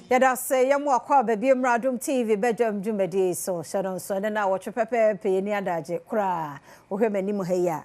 Yada say yamu akwa baby Adom TV Badwam Jumedi so shadow so na watch pepe ni adaje kra wo hwe manim ha ya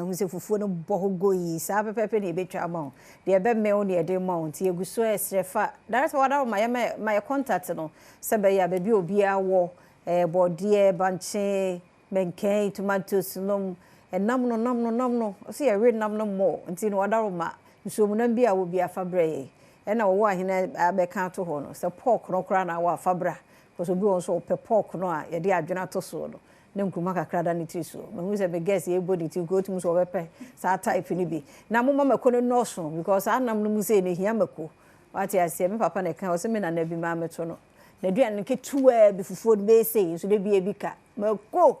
unse Fufuo no boho goyi sa pepe ni betwa ma de be me on de mount yeguso esrefa that's what my contact no sebe ya baby obi awo body banche menken tomatoes no nam no so ye read nam no more nti no wadaro ma nso mu nam bia wo bia fabre na wo ahina abeka to ho no se pork no kra na wa fabra because obi won so pe pork no a ye de adwena to so no ne nkruma kakra da ne tri so me hu se be guess ye body to go to so be sa type ni bi na mo mama ko no so because anam no mu se ne hia mako wati ase me papa ne kan o se me na bi ma meto no na dua ne ketua bi Fufuo be say so de bi e bi ka mako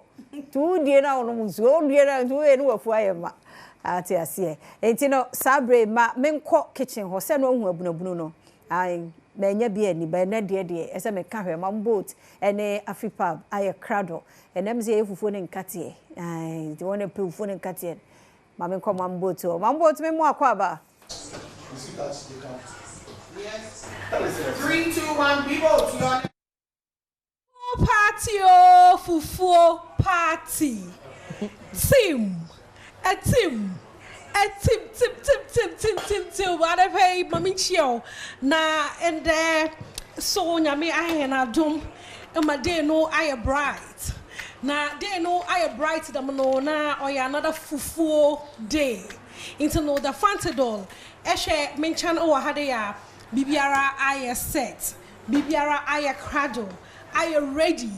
tu die na ono mu so die na tu e no wafu ayema ati ase enti no sabre ma menko kitchen ho se no hu abunabunu no ai menya bia ni ba na de ese me ka hwe ma boat ene afripab aye crado enem ze Fufuo ne nkate ai de wona pe Fufuo ne nkate ma menko ma boat me mo akwa ba yes 3 2 1 people party Fufuo party team what I pay mami chio na and there so nyame I na Adom and my day no I bright na day no I bright the no na or another Fufuo day into no the fantadol eshe menchan o hade ya bibiara I set bibiara I cradle I ready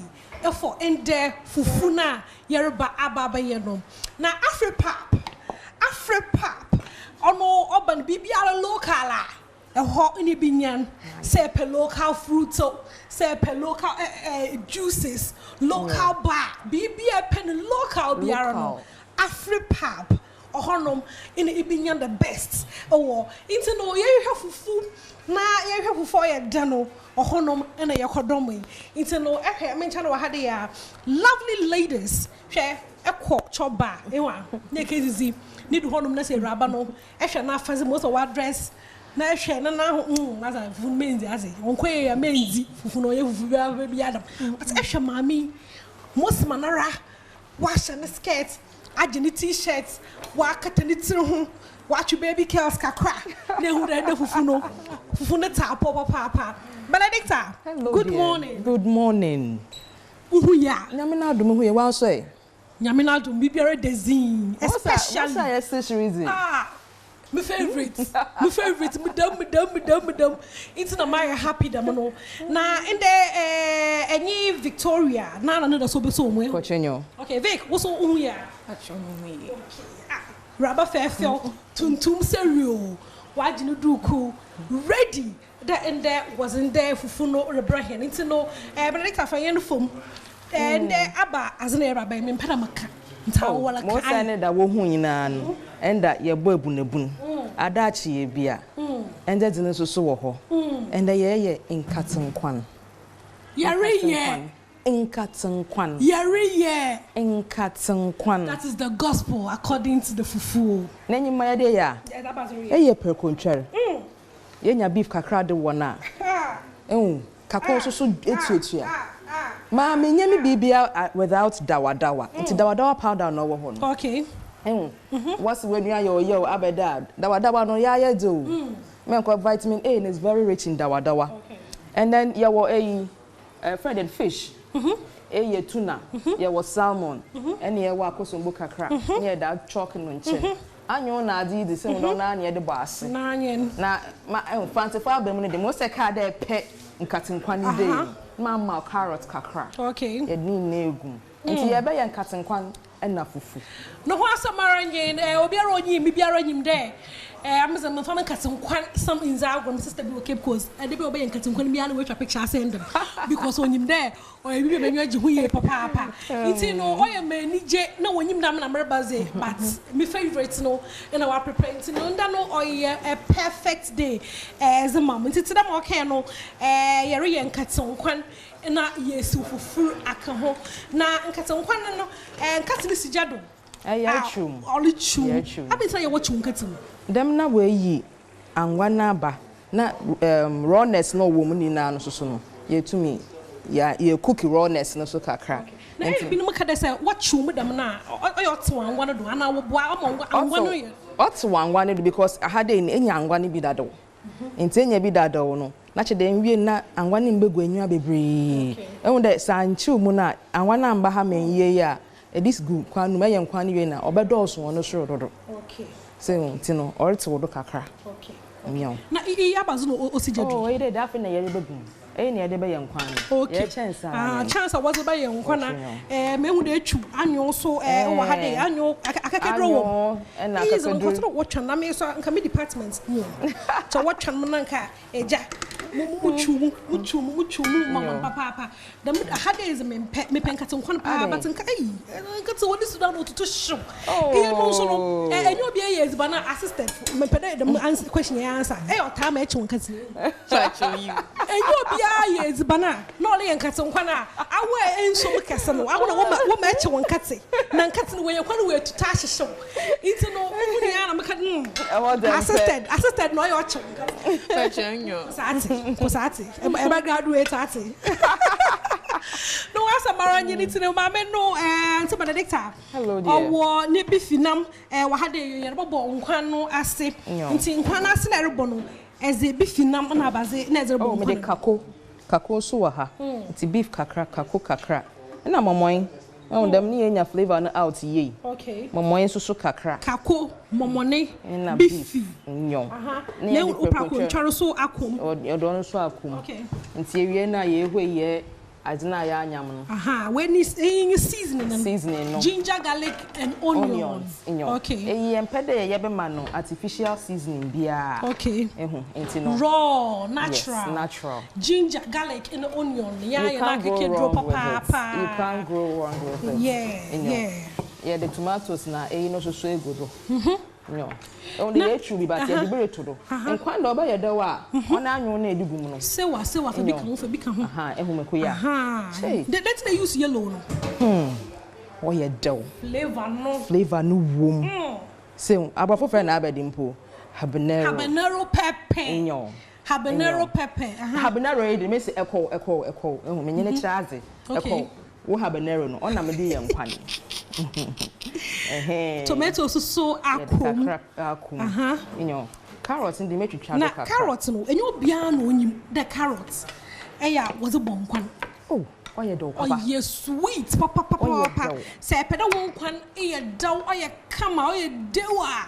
for in there Fufuna Yoruba ababa yenom na Afripap ono oban bibiara local ho ni binyan say per local fruits say per local juices local bar bibia pen local biara no Afripap ohonom in ibinyan the best into no ye fufu na ye fufu ye dano ohonom ena ye kodomo into no mention wa hade ya lovely ladies hwe ekọ choba ewa na kezizi need honum na say raba no ehwe na afaze most of what dress na ehwe na ho na za fufu menzi ase onkoye ya menzi fufu no ye fufu bi adam but ehwe mami most manara wash and skirt ageni t-shirts wa katani tiri ho watch baby girls kakra na hu da fufu no ta papa Benedicta, good dear. morning. Good morning. Uhuya. Nyamina Adom hu ye wan so e. Nyamina Adom bibiara design, especially. What's your reason? My favorite. Madam. It's na my happy da no. Na in the any Victoria, na no so be so mo. Kochenyo. Okay, Vic, what's so uhuya? achonwe Raba fefel, tuntum serio. Wajinu duku ready. That and there wasn't there Fufuo rebrahing into no Benedicta fayen fom and there aba as an era by me padamaka ntawala mo sane da wo hu nyina no enda ye bo abunabun adachi ye bia enda dine so wo ho enda ye nkatenkwan yare nkatenkwan that is the gospel according to the Fufuo nanyima ye de ya ye perkontwere yenya beef kakra de wona kakon so etuetua ma me nyame bibia without dawadawa nti dawadawa powder no wo ho no okay what's when you are yo abedad dawadawa no ya do me ko vitamin A is very rich in dawadawa okay and then you were fried fish ye tuna you were salmon and you were akosombo kakra near that chalk no nche anyo na adi the same no na ne de boss na anyen na ma fantifa be mu ne de mo se ka de pe nkatenkwan ni dey ma carrot kakra okay e ni na egum nti ye be ye nkatenkwan na fufu no ho asamara nyen obiara onyim biara nyim de amza me fam nkatenkwan some in Zagreb sister be Cape Coast e de be obe nkatenkwan bia na we twa picture send them because onyim de o e bi be nwa hu ye papa nti no o ye manije na wonyim na na merbaze but my favorite no and our prepare nti no nda no o ye a perfect day as a mom nti da mo okay no ye re ye nkatenkwan na yesu fufu aka ho na nkatenkwan no nkatene sijado ya chum oli chum abi say ye wo chum nkatem dem na we yi anwa na ba na rawness no wo mu ni na no so no yetumi ya cook rawness no so kakra na bi no ka dey say what chum dem na oyo te wanwa no do ana wo boa amwa no ye ot wanwa no do because ahade enya angwa no bi dado enti enya bi dado no na che dem wie na angwa no mbegu anwa bebre ehun de sanchi mu na angwa na mba ha menye ya this good kwanu maye nkwanu wie na obedoso wono soro dodo okay so ntino orte wodo kakra okay miao na abazu no osijadu oh ide da fe na yere bebu e na yede be yankwan ye chance chance was be yankwana mehu de atwu anyo so wo ha de anyo akakedro wo na akakedro so wo na me so nka me department no so wo twan na nka eja muchu mama papa dem ha de is me penka nkwan pa but nka nka to woni sudan no to show no so no enyo bia ye ezibana assistant me pede dem answer question answer o time e chun nka ti you enyo ya ezibana no le yankate nkwana awe enso kese no awo wo ma eche won kate na nkate no we yakwana we tuta hyehyew into no unu ya na meka assisted no yo che Pechenyo. Kusati eba graduate ati no asa maranyi ni tine ma me no Auntie Benedicta hello dear owo ne bifinam wa ha de yere bobo nkwan no ase nti nkwan ase na rebo no eze bifinam na abaze na eze rebo me de kako so wa ha nti beef kakra na momoy dem ni enya flavor na out ye okay momoy so kakra kako momone beef nyo na opra ko ntwaro so akom odo no so akom okay nti ewie na ye hweye adina ya anyam no when is seasoning no ginger garlic and onions okay empede ye be ma no artificial seasoning bia okay enti no raw natural ginger garlic and onion ya na keke drop papa you can't grow wrong with it yeah the tomatoes na no so egodo no only ye chubi but ye be reto nkwan do ba ye da wa ona anyo na edugum no sewa fa bi ka ho ehumeko ya let they use yellow no o ye do flavor no wom se abafo fe na abedi mpo habanero pepper habanero pepper habanero e de me se eko menye ne chiraze eko wo habanero no ona me de ye nkwan tomatoes so akum carrots in the metwitwa do kakra carrots no enyo bia no onyim the carrots eya was bonkwan oye do papa oye sweet papa se peda wonkwan eya daw oye kama oye dewa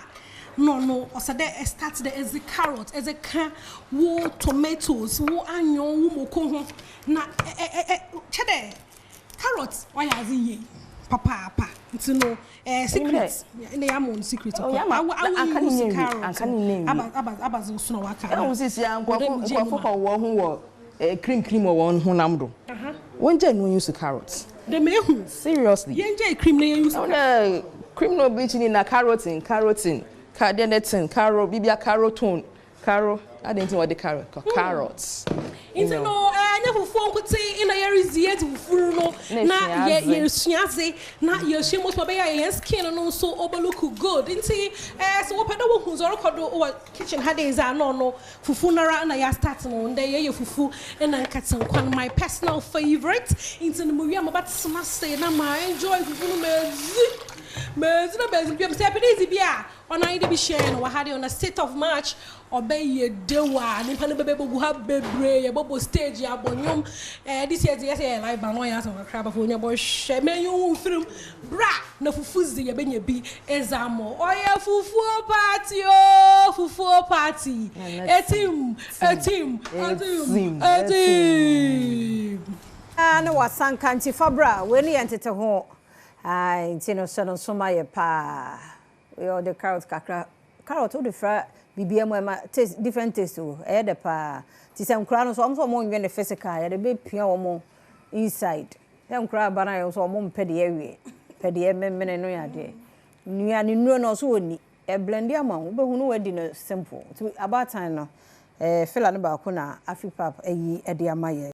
no osade start the as the carrot as a wo tomatoes wo onion wo moko ho na chede carrots oye aziye papa it's no secret in the amon secret I can't abazo so no waka e sisi ankofo ko wo ho wo cream wo honam do wonje no use carrots the mehu seriously yenje cream na use cream no be chini na carrotin cardenetin carrot bibia carrotone carrot I didn't know what the carrots into no anya fufuo nkote ina yeri ziet fufuru no na ye suase na ye hwemo so be ya skin no so obelook good nti so wo peda wo hunzoro kodo o kitchen hades no fufu na ya start no nde ye fufu na nkaten kwan my personal favorite into no wi am about smase na my enjoy fufu no mezi na bezi bi am say pedezi bia ona ide bi share no wa hade on a state of march obey dewa ni pale bebe bogu ha bebre ye bobo stage ya bonyom this year yes live ban one ya so crab for nya boy she me yu film bra na fufuzi ye benya bi ezamo oya fufuo party etim na wasanka nti fabra we ni entete ho nti no so no soma ye pa we all the carrot all the fra bibia mo ma taste different taste o de pa ti se nkura no so mo nwe ne physical ya de be pia wo mo inside ya nkura bana yo so mo mpede ya wie pede ya memene no ya de nua ni nuro no so woni e blend ya ma wo be hu no wadi no simple about time no fela no ba ko na afipap ayi e de amaye